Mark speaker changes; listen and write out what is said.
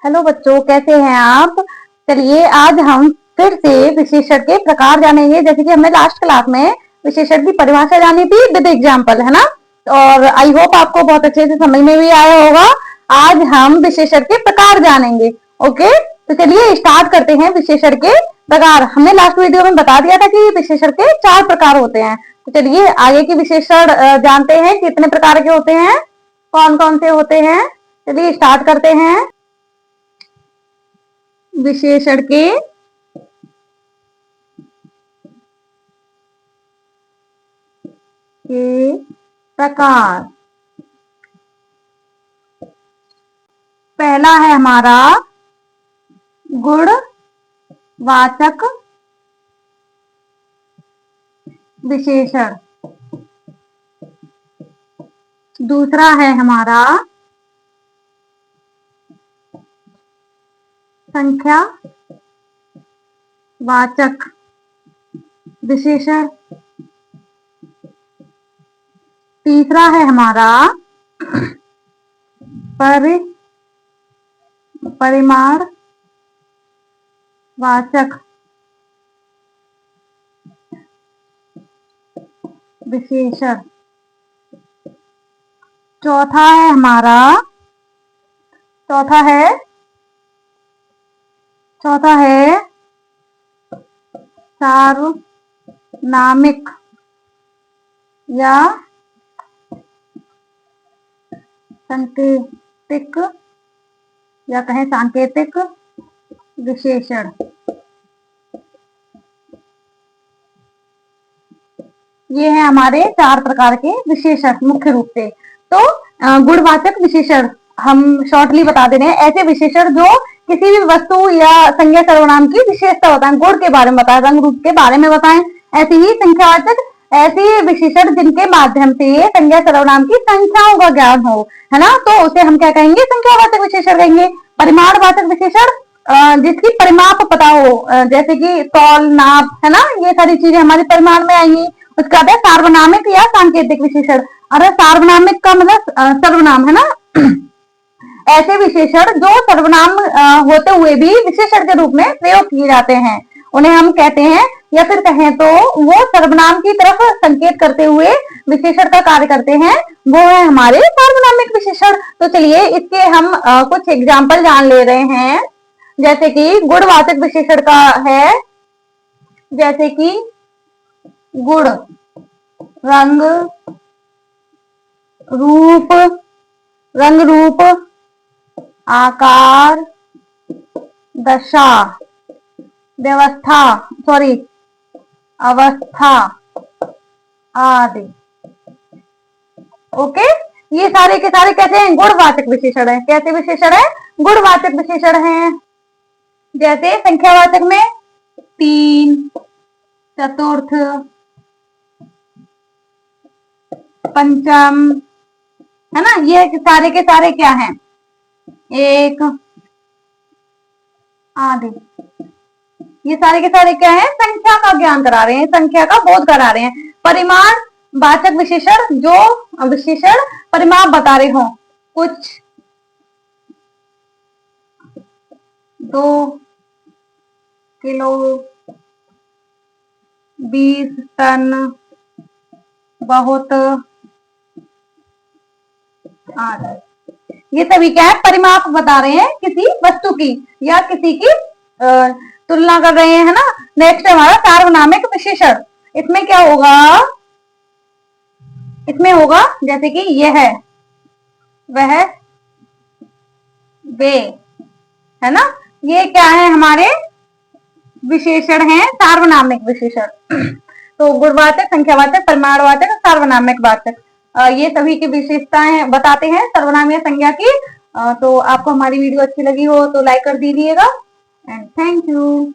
Speaker 1: Hello बच्चों, कैसे हैं आप। चलिए आज हम फिर से विशेषण के प्रकार जानेंगे। जैसे कि हमने लास्ट क्लास में विशेषण की परिभाषा जानी थी विद एग्जाम्पल, है ना। और आई होप आपको बहुत अच्छे से समझ में भी आया होगा। आज हम विशेषण के प्रकार जानेंगे। ओके, तो चलिए स्टार्ट करते हैं। विशेषण के प्रकार हमने लास्ट वीडियो में बता दिया था कि विशेषण के 4 प्रकार होते हैं। तो चलिए आगे की विशेषण जानते हैं कितने प्रकार के होते हैं, कौन कौन से होते हैं। चलिए स्टार्ट करते हैं। विशेषण के प्रकार। पहला है हमारा गुणवाचक विशेषण। दूसरा है हमारा संख्यावाचक विशेषण। तीसरा है हमारा परिमाणवाचक विशेषण। चौथा है हमारा सार्वनामिक या सांकेतिक या कहें सांकेतिक विशेषण। ये है हमारे 4 प्रकार के विशेषण मुख्य रूप से। तो गुणवाचक विशेषण हम शॉर्टली बता दे रहे हैं। ऐसे विशेषण जो किसी भी वस्तु या संज्ञा सर्वनाम की विशेषता बताएं, गुण के बारे में बताएं, रंग रूप के बारे में बताएं। ऐसे ही संख्यावाचक ऐसे विशेषण जिनके माध्यम से संज्ञा सर्वनाम की संख्याओं का ज्ञान हो, है ना, तो उसे हम क्या कहेंगे, संख्यावाचक विशेषण कहेंगे। परिमाणवाचक विशेषण जिसकी परिमाप पता हो, जैसे कि तौल, नाप, है ना, ये सारी चीजें हमारे परिमाण में आएंगी। उसका है सार्वनामिक या सांकेतिक विशेषण। अरे सार्वनामिक का मतलब सर्वनाम, है ना। ऐसे विशेषण जो सर्वनाम होते हुए भी विशेषण के रूप में प्रयोग किए जाते हैं, उन्हें हम कहते हैं, या फिर कहें तो वो सर्वनाम की तरफ संकेत करते हुए विशेषण का कार्य करते हैं, वो है हमारे सार्वनामिक विशेषण। तो चलिए इसके हम कुछ एग्जाम्पल जान ले रहे हैं। जैसे कि गुणवाचक विशेषण का है, जैसे कि गुण, रंग रूप, आकार, दशा, अवस्था आदि। ओके, ये सारे के सारे कैसे हैं, गुणवाचक विशेषण है। कैसे विशेषण है, गुणवाचक विशेषण है। जैसे संख्यावाचक में 3, चतुर्थ, पंचम, है ना, ये सारे के सारे क्या हैं, 1 आदि। ये सारे के सारे क्या है, संख्या का ज्ञान करा रहे हैं, संख्या का बोध करा रहे हैं। परिमाण वाचक विशेषण जो विशेषण परिमाप बता रहे हो, कुछ 2 किलो, 20 टन, बहुत आदि। ये सभी क्या है, परिमाप बता रहे हैं किसी वस्तु की या किसी की तुलना कर रहे हैं, है ना। नेक्स्ट है हमारा सार्वनामिक विशेषण। इसमें क्या होगा, इसमें होगा जैसे कि यह, वह, वे, है ना, ये क्या है, हमारे विशेषण हैं सार्वनामिक विशेषण। तो गुणवाचक, संख्यावाचक, परिमाणवाचक, सार्वनामिक वाचक, ये सभी की विशेषताएं बताते हैं सर्वनाम या संज्ञा की। तो आपको हमारी वीडियो अच्छी लगी हो तो लाइक कर दीजिएगा एंड थैंक यू।